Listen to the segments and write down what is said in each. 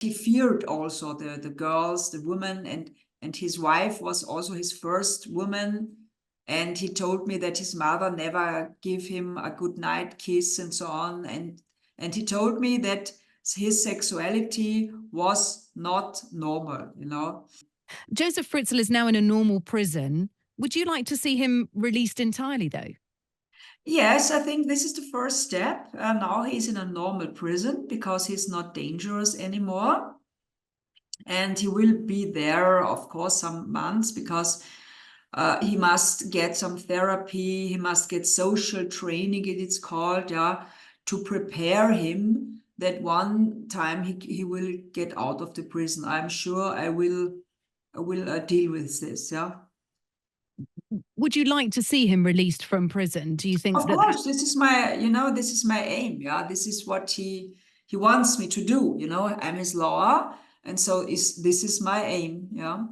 he feared also the girls, the women, and his wife was also his first woman. And he told me that his mother never gave him a good night kiss and so on. And he told me that his sexuality was not normal, you know. Josef Fritzl is now in a normal prison. Would you like to see him released entirely, though? Yes, I think this is the first step. Now he's in a normal prison because he's not dangerous anymore. And he will be there, of course, some months because he must get some therapy. He must get social training, it's called, yeah, to prepare him that one time he will get out of the prison. I'm sure I will deal with this, yeah. Would you like to see him released from prison? Do you think Of that course, this is my, this is my aim. Yeah, this is what he wants me to do. I'm his lawyer, and so this is my aim. Yeah.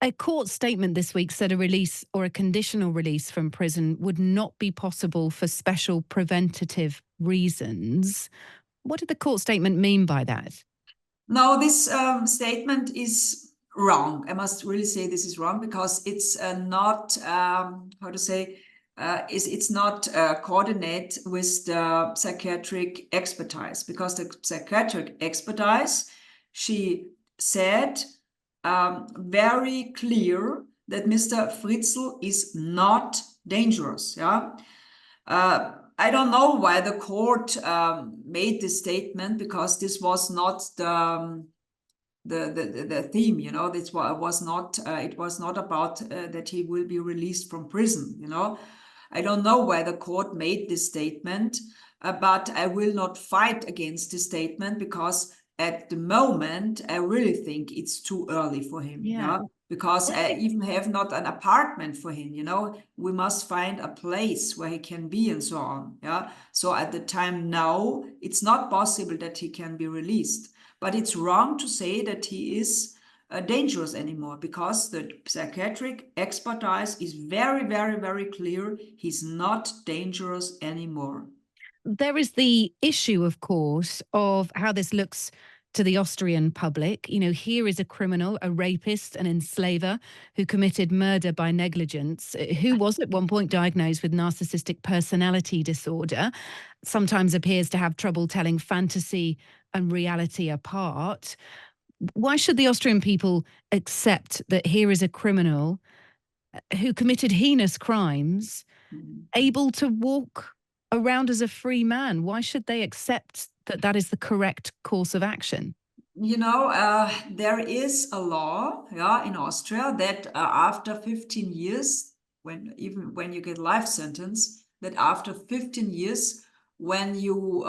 a court statement this week said a release or a conditional release from prison would not be possible for special preventative reasons? What did the court statement mean by that? No, this statement is wrong. I must really say this is wrong because it's not, how to say, it's not coordinate with the psychiatric expertise, because the psychiatric expertise, she said very clear that Mr. Fritzl is not dangerous. Yeah. I don't know why the court made this statement, because this was not the theme. This was not. It was not about that he will be released from prison. I don't know why the court made this statement, but I will not fight against this statement, because at the moment I really think it's too early for him. Yeah. Because I even have not an apartment for him. We must find a place where he can be and so on. Yeah. So at the time now, it's not possible that he can be released. But it's wrong to say that he is dangerous anymore, because the psychiatric expertise is very, very, very clear. He's not dangerous anymore. There is the issue, of course, of how this looks to the Austrian public. Here is a criminal, a rapist, an enslaver who committed murder by negligence, who was at one point diagnosed with narcissistic personality disorder, sometimes appears to have trouble telling fantasy and reality apart. Why should the Austrian people accept that here is a criminal who committed heinous crimes, able to walk around as a free man? Why should they accept that that is the correct course of action? There is a law, yeah, in Austria that after 15 years, even when you get life sentence, that after 15 years, when you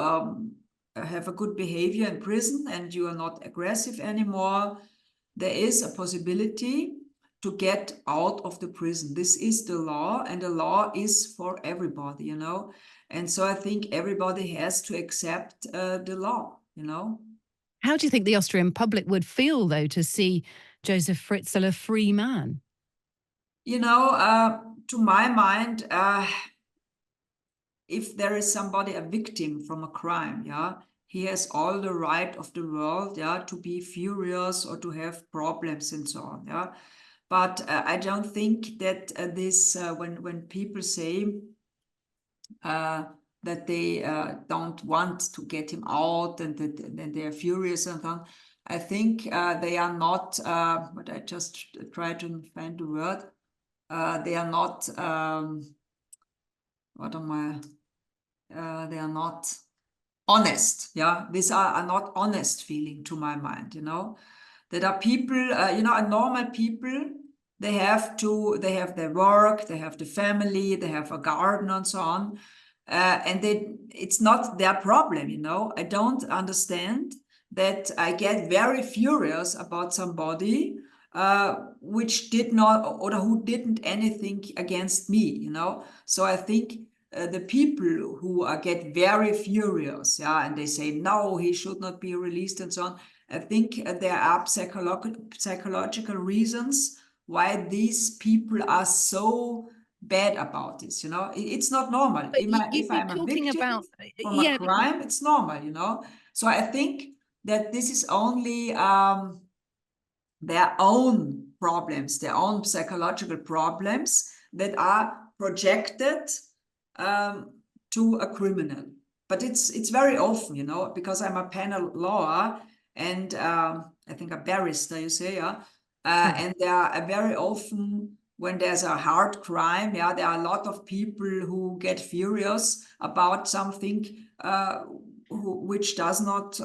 have a good behavior in prison and you are not aggressive anymore, there is a possibility to get out of the prison. This is the law, and the law is for everybody, And so I think everybody has to accept the law, How do you think the Austrian public would feel, though, to see Josef Fritzl a free man? To my mind, if there is somebody a victim from a crime, yeah, he has all the right of the world, yeah, to be furious or to have problems and so on, yeah. But I don't think that this, when people say that they don't want to get him out and that they are furious and so on, I think they are not, but I just try to find the word, they are not, they are not honest. Yeah, these are not honest feeling to my mind. That are people, are normal people. They have their work, they have the family, they have a garden and so on, and it's not their problem. I don't understand that I get very furious about somebody which did not, or who didn't anything against me. So I think the people who get very furious, yeah, and they say no, he should not be released and so on, I think there are psychological reasons why these people are so bad about this. It's not normal. But If I'm a victim about, from a crime, it's normal. So I think that this is only their own problems, their own psychological problems that are projected to a criminal. But it's very often, you know, because I'm a penal lawyer and I think a barrister, you say, yeah. And there are very often when there's a hard crime, yeah, there are a lot of people who get furious about something which does not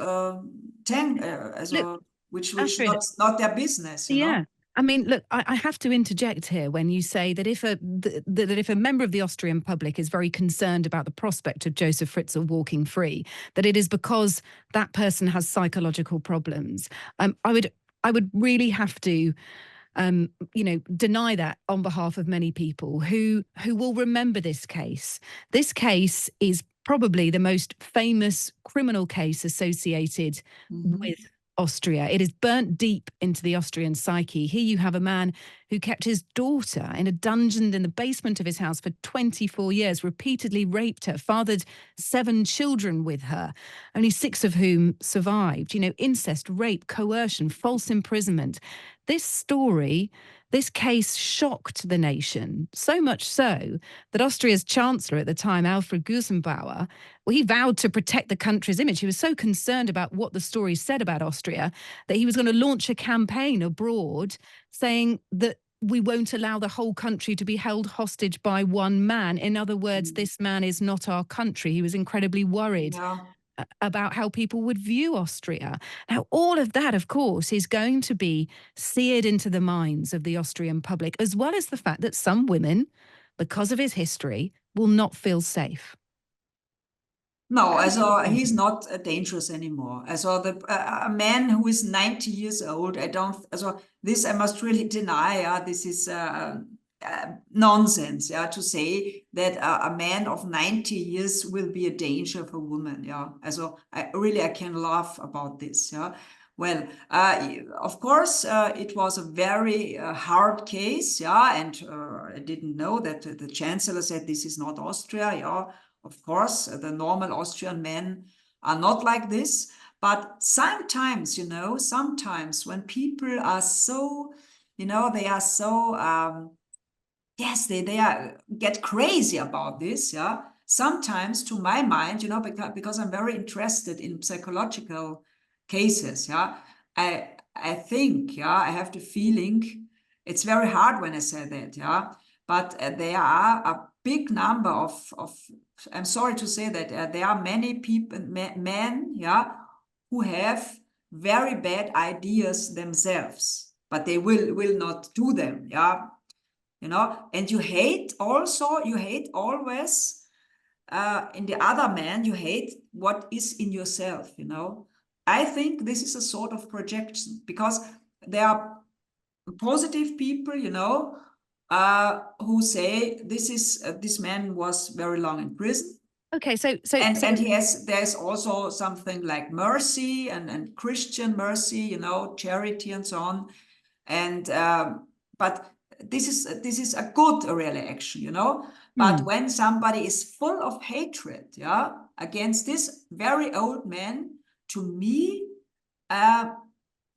which Astrid, not their business, you know. yeah. I mean, look, I have to interject here when you say that that if a member of the Austrian public is very concerned about the prospect of Josef Fritzl walking free, that it is because that person has psychological problems. I would really have to deny that on behalf of many people who will remember this case. This case is probably the most famous criminal case associated with Austria. It is burnt deep into the Austrian psyche. Here you have a man who kept his daughter in a dungeon in the basement of his house for 24 years, repeatedly raped her, fathered 7 children with her, only 6 of whom survived. You know, incest, rape, coercion, false imprisonment. This story, this case shocked the nation, so much so that Austria's chancellor at the time, Alfred Gusenbauer, well, he vowed to protect the country's image. He was so concerned about what the story said about Austria that he was going to launch a campaign abroad saying that we won't allow the whole country to be held hostage by one man. In other words, this man is not our country. He was incredibly worried about how people would view Austria. Now, all of that, of course, is going to be seared into the minds of the Austrian public, as well as the fact that some women, because of his history, will not feel safe. No, he's not dangerous anymore. A man who is 90 years old, this I must really deny. This is nonsense. To say that a man of 90 years will be a danger for women. I can laugh about this. Well, of course, it was a very hard case. And I didn't know that the chancellor said this is not Austria. Of course, the normal Austrian men are not like this. But sometimes, sometimes when people are so, they are so, they get crazy about this. Sometimes, to my mind, because I'm very interested in psychological cases. I think, I have the feeling, it's very hard when I say that. But there are a big number of I'm sorry to say that there are many people, men, who have very bad ideas themselves, but they will not do them, and you hate always in the other man, you hate what is in yourself, I think this is a sort of projection, because there are positive people, who say this man was very long in prison. Okay, so there's also something like mercy and Christian mercy, charity and so on. And but this is a good reaction, But when somebody is full of hatred, against this very old man, to me,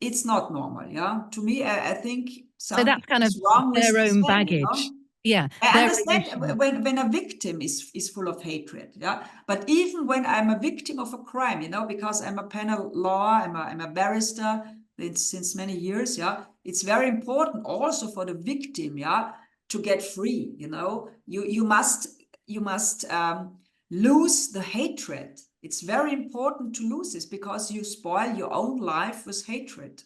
it's not normal, To me, I think something that's kind of is wrong with their own this man, baggage. Yeah, I understand when a victim is full of hatred, But even when I'm a victim of a crime, because I'm a penal lawyer, I'm a barrister since many years, It's very important also for the victim, to get free, You must lose the hatred. It's very important to lose this, because you spoil your own life with hatred.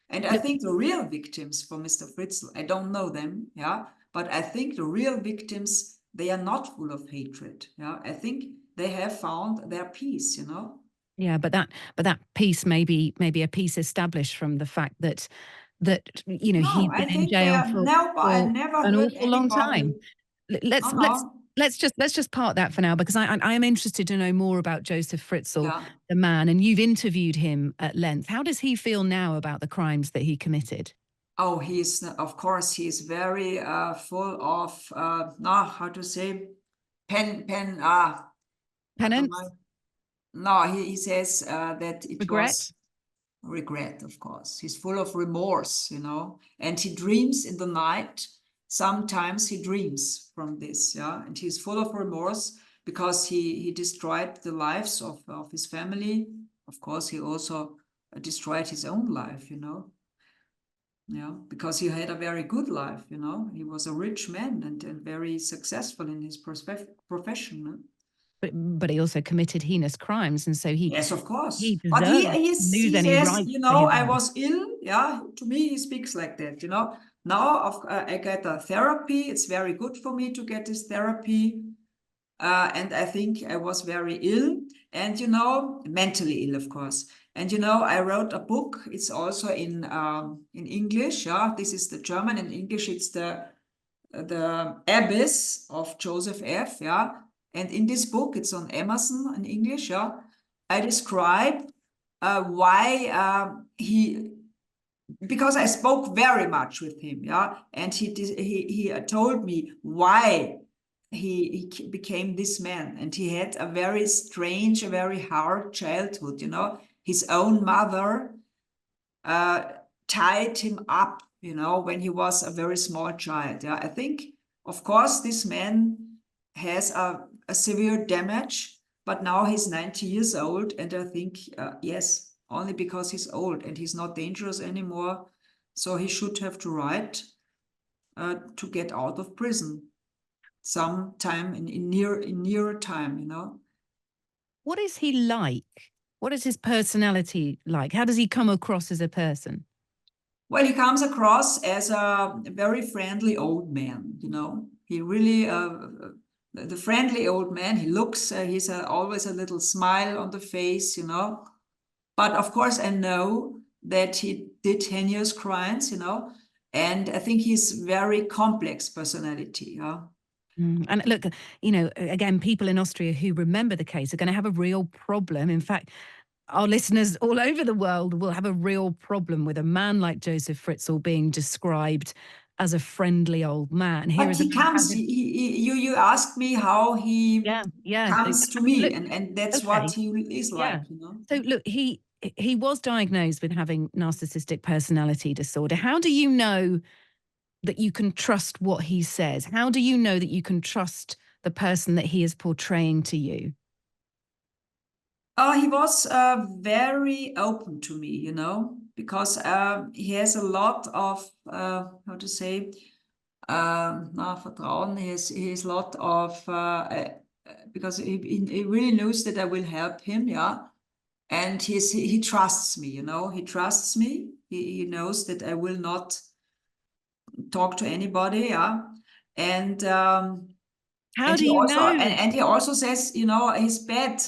And I think the real victims for Mr. Fritzl, I don't know them, but I think the real victims, they are not full of hatred. I think they have found their peace, Yeah, but that peace may be a peace established from the fact that he'd been in jail for I never an heard awful long time. Let's just park that for now, because I am interested to know more about Josef Fritzl, the man, and you've interviewed him at length. How does he feel now about the crimes that he committed? Oh, of course, he's very full of, how to say, penance? No, he says that it Regret? was, regret, of course. He's full of remorse, you know, and he dreams in the night. Sometimes he dreams from this, yeah, and he's full of remorse because he destroyed the lives of his family. Of course, he also destroyed his own life, you know. Yeah, because he had a very good life, you know. He was a rich man and very successful in his profession. No? But he also committed heinous crimes, and so Yes, of he course. But deserved to lose he any says, rights you to know, his I life. was ill. Yeah, to me, he speaks like that, you know. Now I get a therapy. It's very good for me to get this therapy. And I think I was very ill and, you know, mentally ill, of course. And, you know, I wrote a book. It's also in English. Yeah, this is the German. In English, it's the Abyss of Joseph F. Yeah. And in this book, it's on Amazon in English. Yeah. I describe why because I spoke very much with him. Yeah. And he told me why he became this man, and he had a very strange, a very hard childhood, you know. His own mother tied him up, you know, when he was a very small child. Yeah, I think, of course, this man has a severe damage, but now he's 90 years old, and I think, yes, only because he's old and he's not dangerous anymore, so he should have the right to get out of prison sometime in nearer time, you know. What is he like? What is his personality like? How does he come across as a person? Well, he comes across as a very friendly old man, you know. He really, the friendly old man, he looks, he's always a little smile on the face, you know. But of course, I know that he did heinous crimes, you know. And I think he's very complex personality, yeah. And look, you know, again, people in Austria who remember the case are going to have a real problem. In fact, our listeners all over the world will have a real problem with a man like Josef Fritzl being described as a friendly old man. Here But is a he man comes, you asked me how he yeah. comes to me, Look, and that's what okay, he is yeah. like, you know. So look, he was diagnosed with having narcissistic personality disorder. How do you know that you can trust what he says? How do you know that you can trust the person that he is portraying to you? Oh, he was very open to me, you know, because he has a lot of, how to say, Vertrauen. He has a lot of, because he really knows that I will help him, yeah. And he trusts me, you know, he trusts me. He knows that I will not talk to anybody, yeah. And How do you know? and he also says, you know, his bad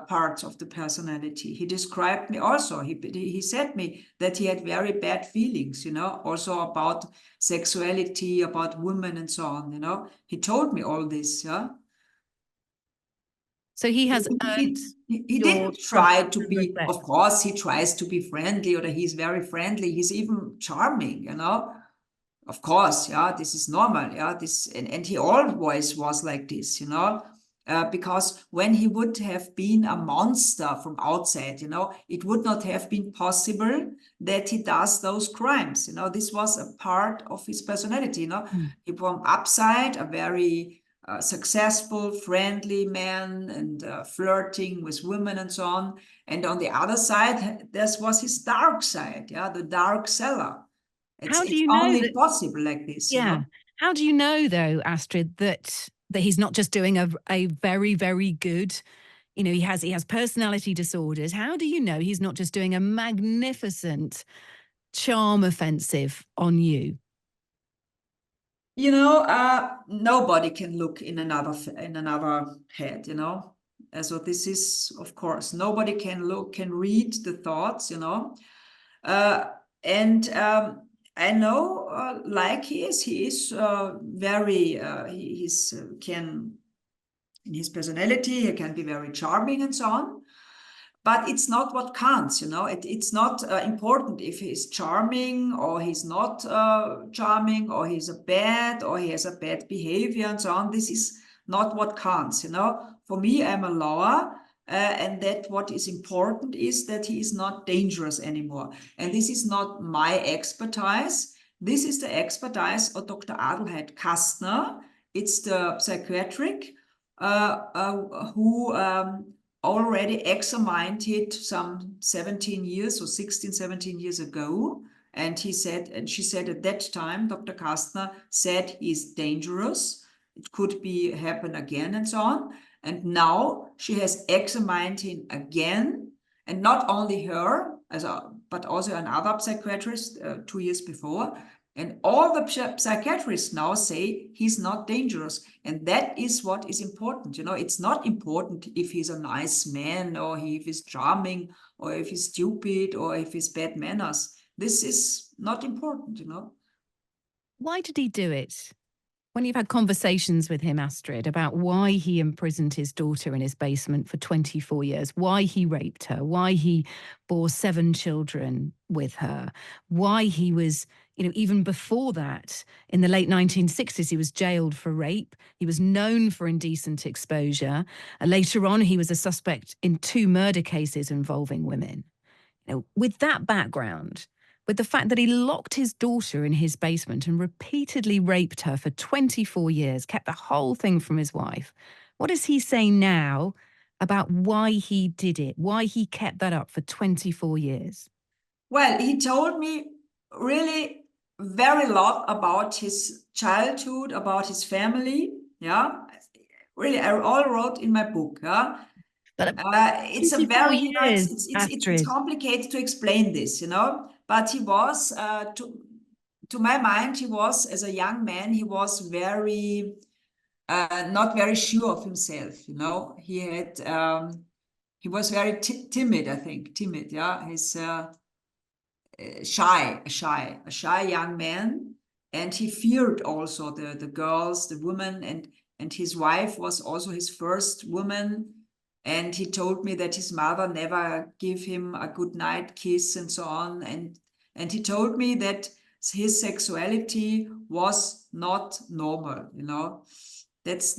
parts of the personality. He described me also. He said me that he had very bad feelings, you know, also about sexuality, about women and so on, you know. He told me all this, yeah. So he has earned He your didn't trust try to and be, respect. of course, he tries to be friendly, or he's very friendly. He's even charming, you know. Of course, yeah, this is normal, yeah. This and he always was like this, you know. Because when he would have been a monster from outside, you know, it would not have been possible that he does those crimes. You know, this was a part of his personality, you know. He from upside, a very successful, friendly man, and flirting with women and so on. And on the other side, this was his dark side, yeah, the dark cellar. How do It's you know only that? possible like this, you Yeah. know. How do you know, though, Astrid, that he's not just doing a very, very good, you know, he has personality disorders. How do you know he's not just doing a magnificent charm offensive on you? You know, nobody can look in another head, you know. So this is, of course, nobody can read the thoughts, you know. Uh, and I know, like he is very, he's can in his personality, he can be very charming and so on. But it's not what counts, you know. It's not important if he's charming or he's not charming, or he's a bad, or he has a bad behavior and so on. This is not what counts, you know. For me, I'm a lawyer, and that what is important is that he is not dangerous anymore. And this is not my expertise. This is the expertise of Dr. Adelheid Kastner. It's the psychiatric who already examined it some 17 years or 16, 17 years ago. And she said at that time, Dr. Kastner said he's dangerous. It could happen again and so on. And now she has examined him again, and not only her, but also another psychiatrist 2 years before. And all the psychiatrists now say he's not dangerous. And that is what is important. You know, it's not important if he's a nice man or if he's charming or if he's stupid or if he's bad manners. This is not important, you know. Why did he do it? When you've had conversations with him, Astrid, about why he imprisoned his daughter in his basement for 24 years, why he raped her, why he bore 7 children with her, why he was, even before that, in the late 1960s, he was jailed for rape. He was known for indecent exposure. Later on, he was a suspect in 2 murder cases involving women. With that background, with the fact that he locked his daughter in his basement and repeatedly raped her for 24 years, kept the whole thing from his wife, what does he say now about why he did it, why he kept that up for 24 years? Well, he told me really very lot about his childhood, about his family. Yeah, really, I all wrote in my book. Yeah. But it's a very, years, it's complicated to explain this, but he was, to my mind, he was, as a young man, he was very, not very sure of himself, he had, he was very timid, I think, yeah, he's a shy young man, and he feared also the girls, the women, and his wife was also his first woman. And he told me that his mother never gave him a good night kiss and so on. And he told me that his sexuality was not normal, That's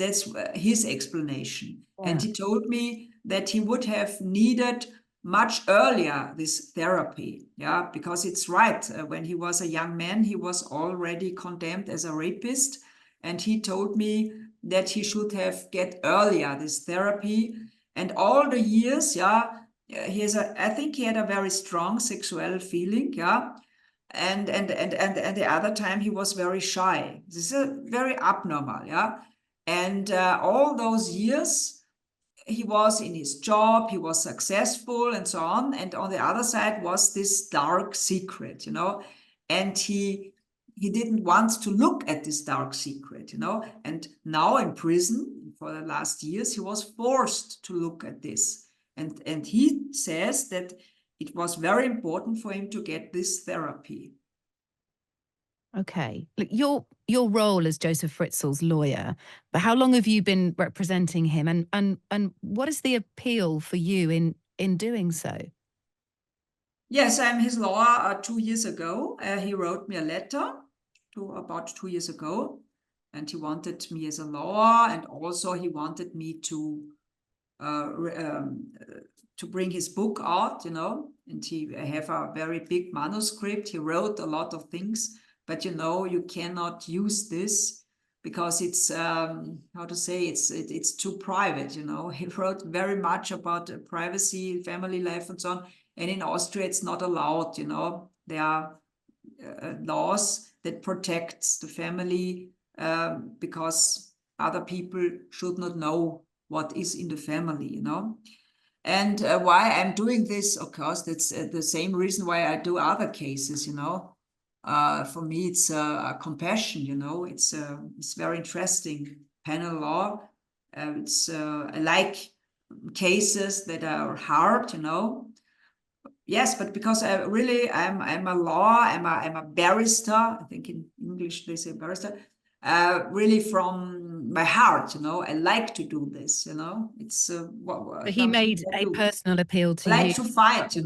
his explanation. Yeah. And he told me that he would have needed much earlier this therapy, yeah, because it's right. When he was a young man, he was already condemned as a rapist. And he told me that he should have get earlier this therapy. And all the years, yeah, I think he had a very strong sexual feeling, yeah. And the other time he was very shy. This is very abnormal, yeah. And all those years, he was in his job, he was successful and so on. And on the other side was this dark secret, and he didn't want to look at this dark secret, and now in prison for the last years, he was forced to look at this. And he says that it was very important for him to get this therapy. Okay. Look, your role as Josef Fritzl's lawyer, but how long have you been representing him, and what is the appeal for you in doing so? Yes, I'm his lawyer 2 years ago. He wrote me a letter about 2 years ago, and he wanted me as a lawyer, and also he wanted me to bring his book out, and I have a very big manuscript. He wrote a lot of things, but you cannot use this because it's how to say, it's too private. He wrote very much about privacy, family life, and so on. And in Austria, it's not allowed. There are laws that protects the family because other people should not know what is in the family. And why I'm doing this, of course, that's the same reason why I do other cases. For me, it's a compassion, it's very interesting. Penal law, I like cases that are hard, Yes, but because I'm a law, I'm a barrister. I think in English they say barrister. Really from my heart, I like to do this, It's But he made a personal appeal to you. I you. like to fight, for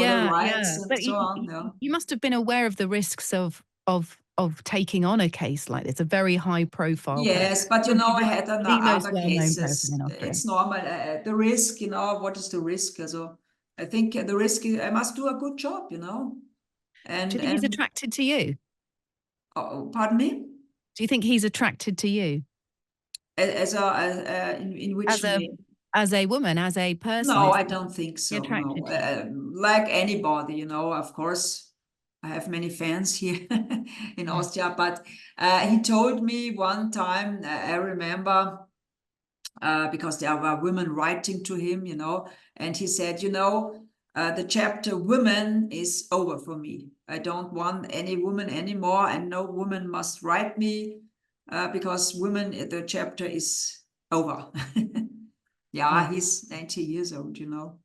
the rights and But so on. Yeah. You must have been aware of the risks of of taking on a case like this, a very high profile Yes, person. but you know, I had The most other well-known person cases. in Austria. It's normal. The risk, you know, what is the risk? Also, I think the risk is I must do a good job, you know. Do you think he's attracted to you? Oh, pardon me? Do you think he's attracted to you? In which way? As a woman, as a person? No, Is I don't think he so. attracted No, to you? like anybody, you know, of course, I have many fans here in Austria, but he told me one time, I remember, because there were women writing to him, you know, and he said, you know, the chapter women is over for me. I don't want any woman anymore, and no woman must write me because women, the chapter is over. Yeah, he's 90 years old, you know.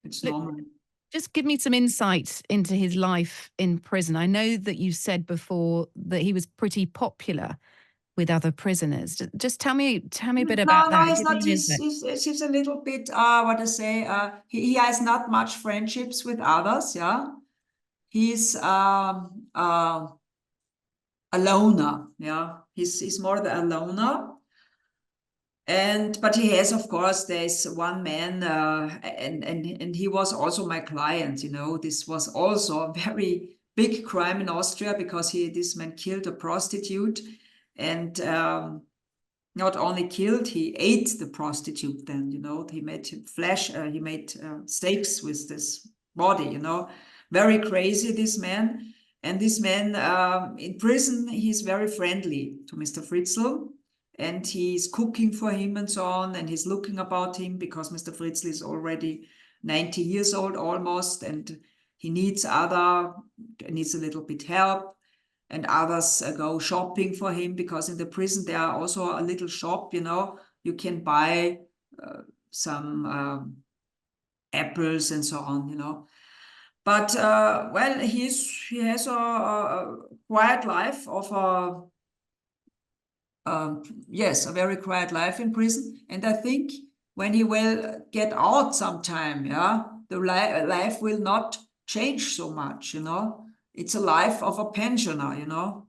It's Look, normal. just give me some insight into his life in prison. I know that you said before that he was pretty popular with other prisoners. Just tell me a bit about No, that. he's Give me not. an insight. He's a little bit, what I say, he has not much friendships with others, yeah. He's a loner, yeah. He's more the a loner. But he has, of course, there's one man, and he was also my client, you know. This was also a very big crime in Austria because this man killed a prostitute, and not only killed, he ate the prostitute. Then, you know, he made flesh, he made steaks with this body, you know. Very crazy, this man. And this man in prison, he's very friendly to Mr. Fritzl, and he's cooking for him and so on, and he's looking about him because Mr. Fritzl is already 90 years old almost, and he needs a little bit help, and others go shopping for him because in the prison there are also a little shop, you know, you can buy some apples and so on, you know. But well, he has a quiet life of yes, a very quiet life in prison. And I think when he will get out sometime, yeah, the life will not change so much, you know. It's a life of a pensioner, you know.